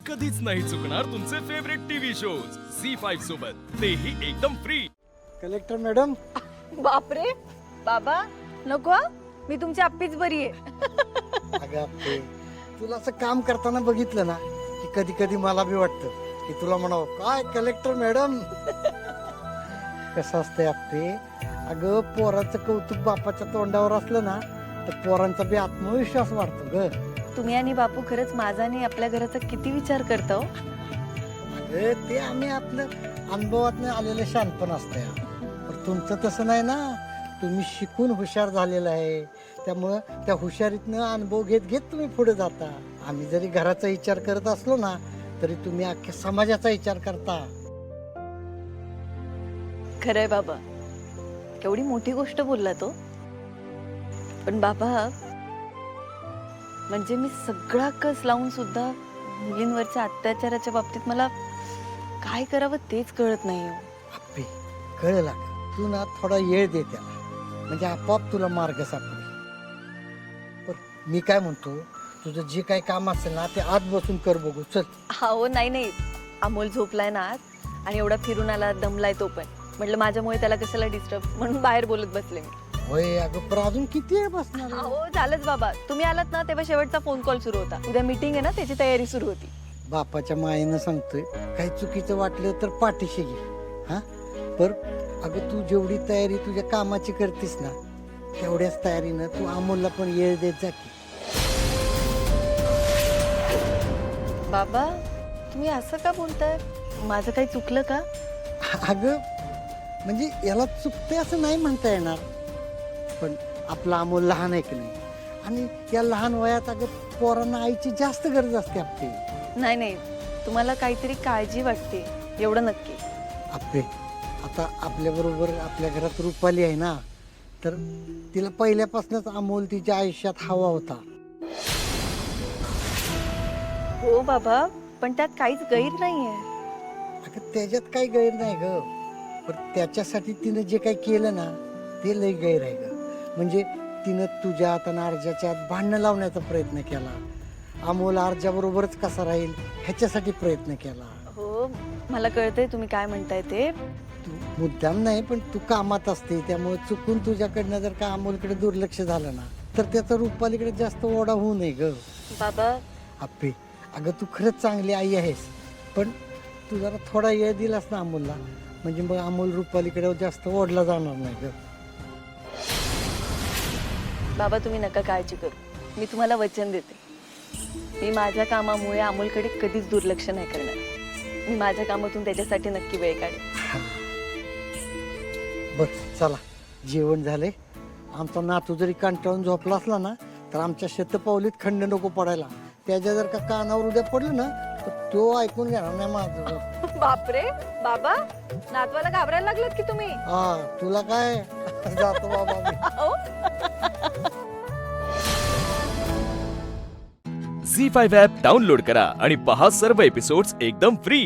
कधीच नाही चुकणार तुमचे फेवरेट टीव्ही शोज झी5 सोबत, तेही एकदम फ्री. Collector madam. बापरे बाबा नको हा. मी तुमची आप्पीच बरी आहे. अगं अप्पे, तुला असं काम करताना बघितलं ना की कधी कधी मला बी वाटतं की तुला म्हणावं काय कलेक्टर मॅडम. कसं असतंय अप्पे, अगं पोराचं कौतुक बापाच्या तोंडावर असलं ना तर पोरांचा बी आत्मविश्वास वाढतो ग. तुम्ही आणि बापू खरंच माझा आणि आपल्या घराचा किती विचार करता हो. अगं ते आम्ही आपलं अनुभवातनं आलेलं शानपण असतंय. पण तुमचं तसं नाही ना, तुम्ही शिकून हुशार झालेला आहे, त्यामुळं त्या हुशारीतनं अनुभव घेत घेत तुम्ही पुढे जाता. आम्ही जरी घराचा विचार करत असलो ना तरी तुम्ही अख्ख्या समाजाचा विचार करता. खरंय बाबा, केवढी मोठी गोष्ट बोलला तो. पण बाबा म्हणजे मी सगळा कस लावून सुद्धा मुलींवरच्या अत्याचाराच्या बाबतीत मला काय करावं तेच कळत नाही हो. अप्पे कळलं का, तू ना थोडा वेळ दे त्याला, म्हणजे आपोआप तुला मार्ग सापडेल. पण मी काय म्हणतो, तुझं जे काही काम असेल ना ते आत बसून कर बघू. चल. हो नाही नाही, अमोल झोपलाय ना आज आणि एवढा फिरून आला दमलाय तो पण. म्हटलं माझ्यामुळे त्याला कशाला डिस्टर्ब, म्हणून बाहेर बोलत बसले मी. होय अगं, पण अजून किती वेळ बसणार? हो झालंच बाबा, तुम्ही आलात ना तेव्हा शेवटचा फोन कॉल सुरू होता. उद्या मीटिंग आहे ना, त्याची तयारी सुरू होती. बापाच्या मायेनं सांगतोय, काही चुकीचं वाटलं तर पाठीशी घे. हा पर अगं, तू जेवढी तयारी तुझ्या कामाची करतीस ना तेवढ्याच तयारीनं तू अमोलला पण वेळ देत जा की. बाबा तुम्ही असं का बोलताय, माझं काही चुकलं का? अगं म्हणजे याला चुकते असं नाही म्हणता येणार, पण आपला अमोल लहान आहे की नाही, आणि या लहान वयात अगं पोरांना आईची जास्त गरज असते आपली. नाही नाही, तुम्हाला काहीतरी काळजी वाटते एवढं नक्की. आपले आता आपल्याबरोबर आपल्या घरात रुपाली आहे ना, तर तिला पहिल्यापासूनच अमोल तिच्या आयुष्यात हवा होता. हो बाबा, पण त्यात काहीच गैर नाहीये. अगं त्याच्यात काही गैर नाही ग, पण त्याच्यासाठी तिनं जे काही केलं ना ते लय गैर आहे ग. म्हणजे तिनं तुझ्यात आणि अर्जाच्या आत भांडणं लावण्याचा प्रयत्न केला. अमोल अर्जाबरोबरच कसा राहील ह्याच्यासाठी प्रयत्न केला. हो मला कळतंय तुम्ही काय म्हणताय ते. तू मुद्दाम नाही, पण तू कामात असते, त्यामुळे चुकून तुझ्याकडनं जर का अमोलकडे दुर्लक्ष झालं ना तर त्याचा रुपालीकडे जास्त ओढा होऊ नये ग. बाबा अप्पे अगं, तू खरंच चांगली आई आहेस, पण तू जरा थोडा वेळ दिलास ना अमोलला, म्हणजे मग अमोल रुपालीकडे जास्त ओढला जाणार नाही ग. बाबा तुम्ही नका काळजी करू, मी तुम्हाला वचन देते, मी माझ्या कामामुळे अमोलकडे कधीच दुर्लक्ष नाही करणार. मी माझ्या कामातून त्याच्यासाठी नक्की वेळ काढेन. बर चला, जेवण झाले. आमचा नातू जरी कंटाळून झोपला असला ना तर आमच्या शतपावलीत खंड नको पडायला. त्याच्या जर का कानावर उद्या पडलं ना तर तो ऐकून घेणार नाही माझं. बापरे बाबा, नातवाला घाबरायला लागलात की तुम्ही. हा तुला काय जातो बाबा मी. झी5 ॲप डाउनलोड करा आणि पहा सर्व एपिसोड्स एकदम फ्री.